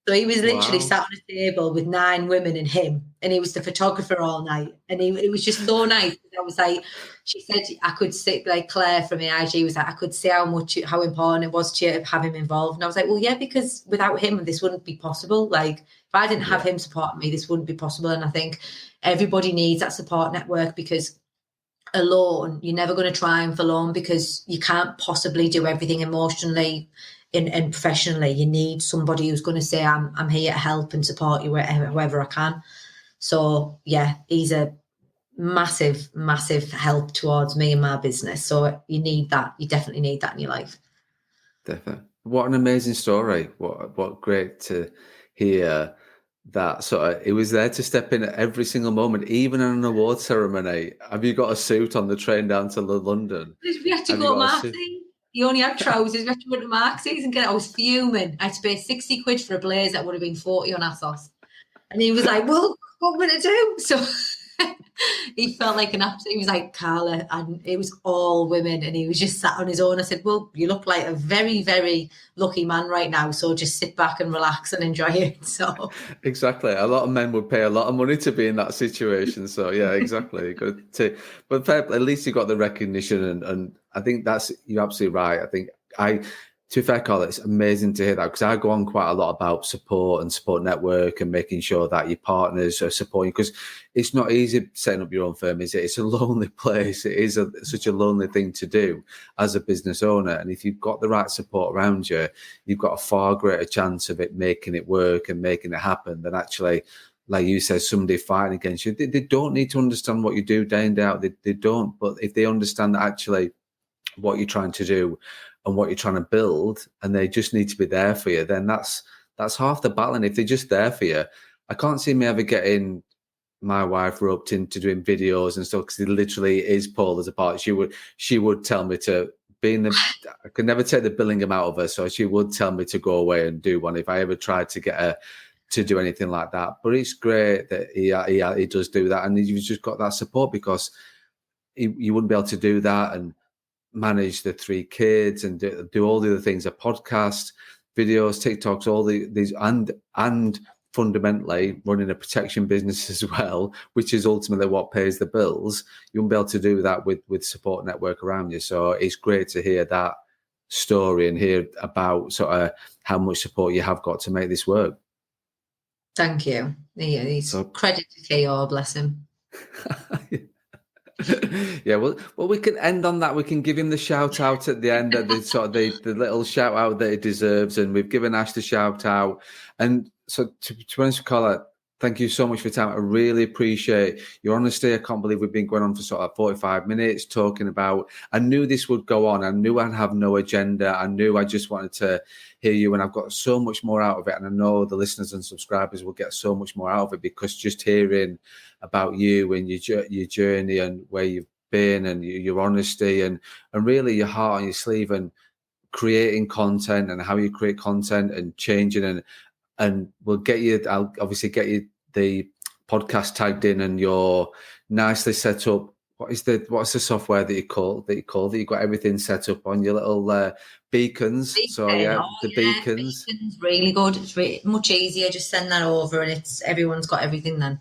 So he was literally Wow. sat on a table with 9 women and him, and he was the photographer all night. And it was just so nice. I was like, she said, I could see, like Claire from AIG was like, I could see how important it was to have him involved. And I was like, well, yeah, because without him, this wouldn't be possible. Like, if I didn't have him supporting me, this wouldn't be possible. And I think everybody needs that support network, because alone, you're never going to triumph alone, because you can't possibly do everything emotionally and professionally. You need somebody who's going to say, I'm here to help and support you however I can. So yeah, he's a massive, massive help towards me and my business. So you need that. You definitely need that in your life. Definitely. What an amazing story. What great to hear that sort of, he was there to step in at every single moment, even in an award ceremony. Have you got a suit on the train down to London? We had to Have you go to got a suit? Marksy. He only had trousers. We had to go to Marksy and get it. I was fuming. I had to pay 60 quid for a blazer that would have been 40 on ASOS. And he was like, well, what am I going to do? So he felt like an absolute, he was like, Carla, and it was all women, and he was just sat on his own. I said, well, you look like a very, very lucky man right now, so just sit back and relax and enjoy it. So Exactly. A lot of men would pay a lot of money to be in that situation. So yeah, exactly. Good to, but fair, at least you got the recognition, and I think that's, you're absolutely right. I think to be fair, Carl, it's amazing to hear that, because I go on quite a lot about support and support network and making sure that your partners are supporting, because it's not easy setting up your own firm, is it? It's a lonely place. It is such a lonely thing to do as a business owner. And if you've got the right support around you, you've got a far greater chance of it making it work and making it happen than actually, like you said, somebody fighting against you. They don't need to understand what you do day in, day out. They don't. But if they understand that actually what you're trying to do and what you're trying to build, and they just need to be there for you, then that's half the battle. And if they're just there for you, I can't see me ever getting my wife roped into doing videos and stuff, because it literally is pulled as apart. She would tell me to be in the, I could never take the Billingham out of her, so she would tell me to go away and do one if I ever tried to get her to do anything like that. But it's great that he does do that, and you've just got that support, because you wouldn't be able to do that and manage the 3 kids and do all the other things, a podcast, videos, TikToks, all these, and fundamentally running a protection business as well, which is ultimately what pays the bills. You won't be able to do that with support network around you. So it's great to hear that story and hear about sort of how much support you have got to make this work. thank you. Yeah, he's credit to KO, bless him. Yeah, well, we can end on that. We can give him the shout out at the end, the sort of the little shout out that he deserves, and we've given Ash the shout out. And so, to be honest with Carla, thank you so much for your time. I really appreciate your honesty. I can't believe we've been going on for sort of 45 minutes talking about. I knew this would go on. I knew I'd have no agenda. I knew I just wanted to hear you, and I've got so much more out of it. And I know the listeners and subscribers will get so much more out of it, because just hearing about you and your journey and where you've been and your honesty and really your heart on your sleeve and creating content and how you create content and changing and we'll get you. I'll obviously get you the podcast tagged in and you're nicely set up. What's the software that you call that you've got everything set up on your little beacons? Beacon. So yeah, the beacons. Beacon's really good. It's much easier. Just send that over, and everyone's got everything then.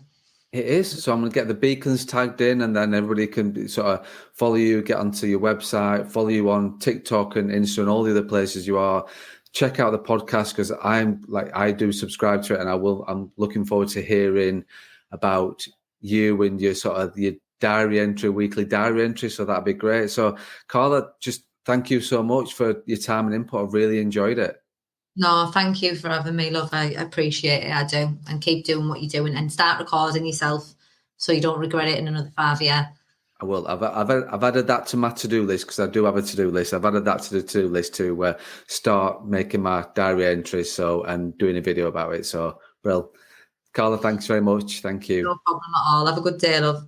It is. So I'm going to get the beacons tagged in, and then everybody can sort of follow you, get onto your website, follow you on TikTok and Insta and all the other places you are. Check out the podcast, because I do subscribe to it, and I'm looking forward to hearing about you and your sort of your weekly diary entry. So that'd be great. So Carla, just thank you so much for your time and input. I've really enjoyed it. No, thank you for having me, love. I appreciate it. I do. And keep doing what you're doing, and start recording yourself so you don't regret it in another 5 years. I will. I've added that to my to-do list, because I do have a to-do list. I've added that to the to-do list to start making my diary entries and doing a video about it. So, well, Carla, thanks very much. Thank you. No problem at all. Have a good day, love.